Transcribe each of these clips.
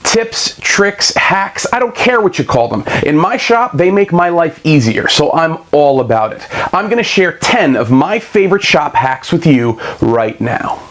Tips, tricks, hacks, I don't care what you call them. In my shop, they make my life easier, so I'm all about it. I'm going to share 10 of my favorite shop hacks with you right now.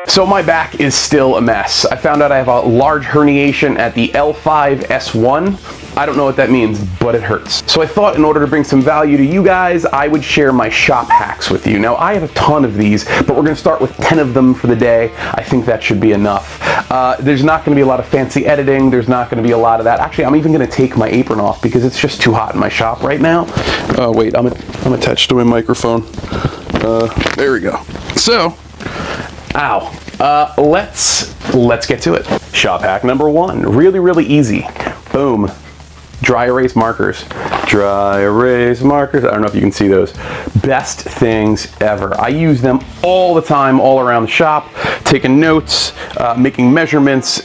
So my back is still a mess. I found out I have a large herniation at the L5-S1. I don't know what that means, but it hurts. So I thought in order to bring some value to you guys, I would share my shop hacks with you. Now I have a ton of these, but we're gonna start with 10 of them for the day. I think that should be enough. There's not gonna be a lot of fancy editing. There's not gonna be a lot of that. Actually, I'm even gonna take my apron off because it's just too hot in my shop right now. Oh wait, I'm attached to my microphone. There we go. So, ow. Let's get to it. Shop hack number 1, really easy. Boom. Dry erase markers. Dry erase markers. I don't know if you can see those. Best things ever. I use them all the time, all around the shop, taking notes, making measurements,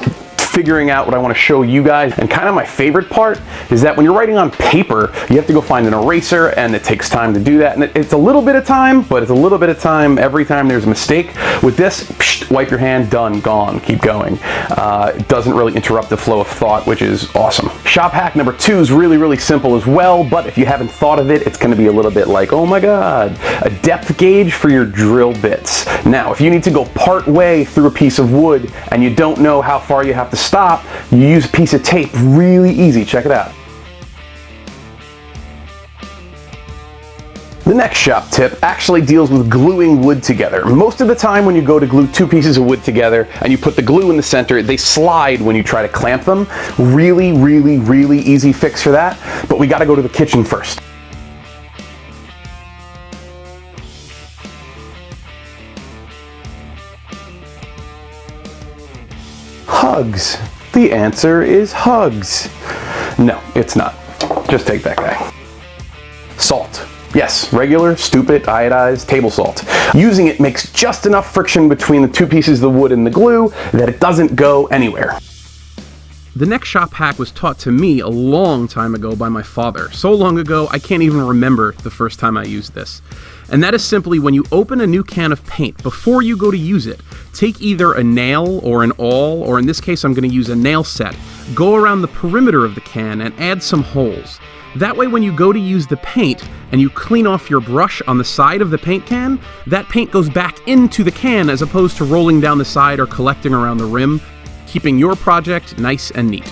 figuring out what I want to show you guys. And kind of my favorite part is that when you're writing on paper, you have to go find an eraser, and it takes time to do that. And it's a little bit of time, but it's a little bit of time every time there's a mistake. With this, wipe your hand, done, gone, keep going. It doesn't really interrupt the flow of thought, which is awesome. Shop hack number 2 is really simple as well, but if you haven't thought of it, it's going to be a little bit like, oh my god, a depth gauge for your drill bits. Now, if you need to go part way through a piece of wood and you don't know how far you have to stop, you use a piece of tape. Really easy. Check it out. The next shop tip actually deals with gluing wood together. Most of the time when you go to glue 2 pieces of wood together and you put the glue in the center, they slide when you try to clamp them. Really easy fix for that, but we gotta go to the kitchen first. Hugs. The answer is hugs. No, it's not. Just take that guy. Salt. Yes, regular, stupid, iodized table salt. Using it makes just enough friction between the 2 pieces of the wood and the glue that it doesn't go anywhere. The next shop hack was taught to me a long time ago by my father. So long ago, I can't even remember the first time I used this. And that is simply when you open a new can of paint, before you go to use it, take either a nail or an awl, or in this case I'm going to use a nail set, go around the perimeter of the can and add some holes. That way when you go to use the paint and you clean off your brush on the side of the paint can, that paint goes back into the can as opposed to rolling down the side or collecting around the rim, keeping your project nice and neat.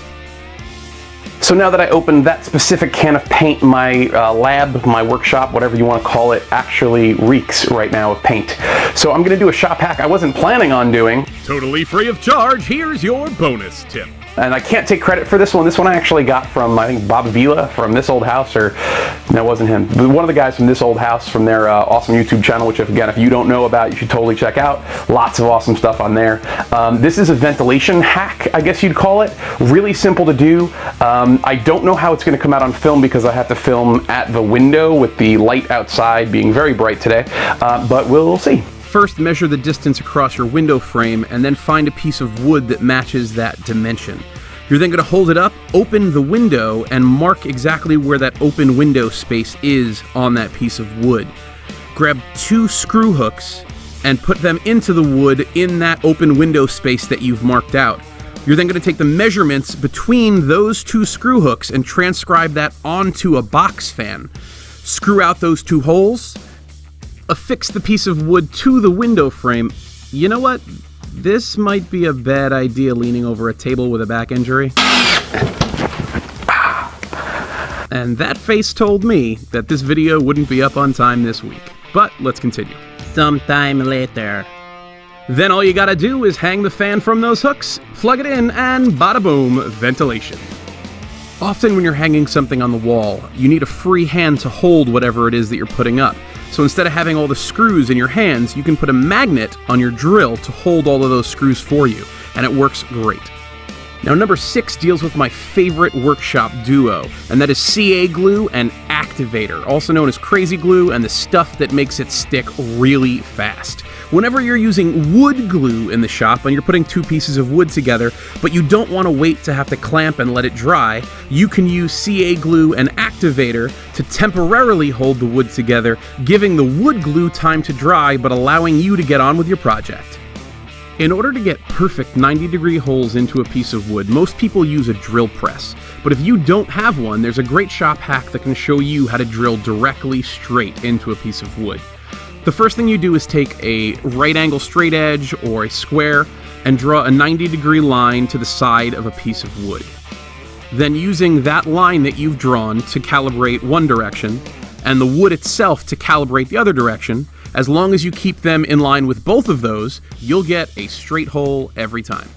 So now that I opened that specific can of paint, my lab, my workshop, whatever you want to call it, actually reeks right now of paint. So I'm going to do a shop hack I wasn't planning on doing. Totally free of charge, here's your bonus tip. And I can't take credit for this one. This one I actually got from, I think, Bob Vila from This Old House, or no, it wasn't him. One of the guys from This Old House from their awesome YouTube channel, which if you don't know about, you should totally check out. Lots of awesome stuff on there. This is a ventilation hack, I guess you'd call it. Really simple to do. I don't know how it's going to come out on film because I have to film at the window with the light outside being very bright today, but we'll see. First, measure the distance across your window frame and then find a piece of wood that matches that dimension. You're then going to hold it up, open the window, and mark exactly where that open window space is on that piece of wood. Grab 2 screw hooks and put them into the wood in that open window space that you've marked out. You're then going to take the measurements between those 2 screw hooks and transcribe that onto a box fan. Screw out those 2 holes, affix the piece of wood to the window frame. You know what? This might be a bad idea leaning over a table with a back injury. And that face told me that this video wouldn't be up on time this week. But let's continue. Sometime later. Then all you gotta do is hang the fan from those hooks, plug it in, and bada boom, ventilation. Often when you're hanging something on the wall, you need a free hand to hold whatever it is that you're putting up. So instead of having all the screws in your hands, you can put a magnet on your drill to hold all of those screws for you, and it works great. Now, number 6 deals with my favorite workshop duo, and that is CA glue and Activator, also known as Crazy Glue, and the stuff that makes it stick really fast. Whenever you're using wood glue in the shop and you're putting two pieces of wood together, but you don't want to wait to have to clamp and let it dry, you can use CA glue and activator to temporarily hold the wood together, giving the wood glue time to dry but allowing you to get on with your project. In order to get perfect 90-degree holes into a piece of wood, most people use a drill press. But if you don't have one, there's a great shop hack that can show you how to drill directly straight into a piece of wood. The first thing you do is take a right angle straight edge or a square and draw a 90-degree line to the side of a piece of wood. Then using that line that you've drawn to calibrate one direction, and the wood itself to calibrate the other direction, as long as you keep them in line with both of those, you'll get a straight hole every time.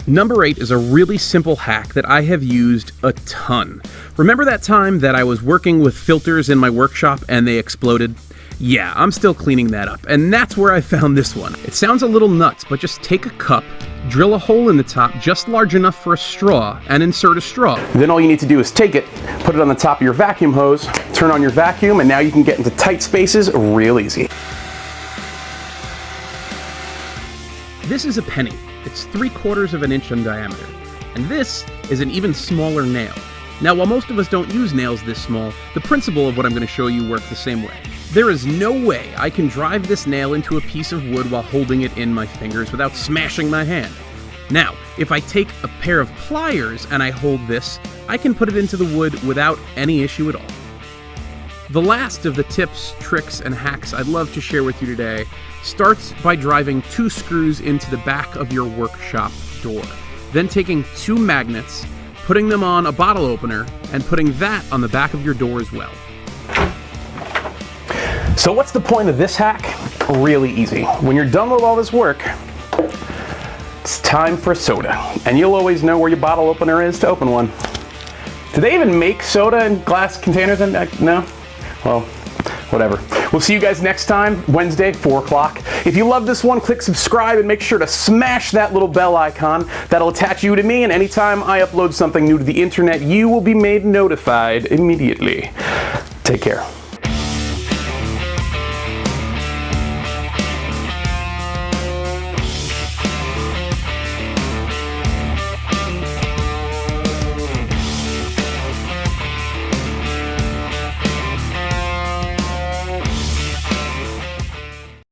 Number 8 is a really simple hack that I have used a ton. Remember that time that I was working with filters in my workshop and they exploded? Yeah, I'm still cleaning that up, and that's where I found this one. It sounds a little nuts, but just take a cup, drill a hole in the top just large enough for a straw, and insert a straw. Then all you need to do is take it, put it on the top of your vacuum hose, turn on your vacuum, and now you can get into tight spaces real easy. This is a penny. It's 3/4 of an inch in diameter. And this is an even smaller nail. Now, while most of us don't use nails this small, the principle of what I'm going to show you works the same way. There is no way I can drive this nail into a piece of wood while holding it in my fingers without smashing my hand. Now, if I take a pair of pliers and I hold this, I can put it into the wood without any issue at all. The last of the tips, tricks, and hacks I'd love to share with you today starts by driving 2 screws into the back of your workshop door. Then taking 2 magnets, putting them on a bottle opener, and putting that on the back of your door as well. So what's the point of this hack? Really easy. When you're done with all this work, it's time for soda. And you'll always know where your bottle opener is to open one. Do they even make soda in glass containers? No? Well, whatever. We'll see you guys next time, Wednesday, 4 o'clock. If you love this one, click subscribe and make sure to smash that little bell icon. That'll attach you to me, and anytime I upload something new to the internet, you will be made notified immediately. Take care.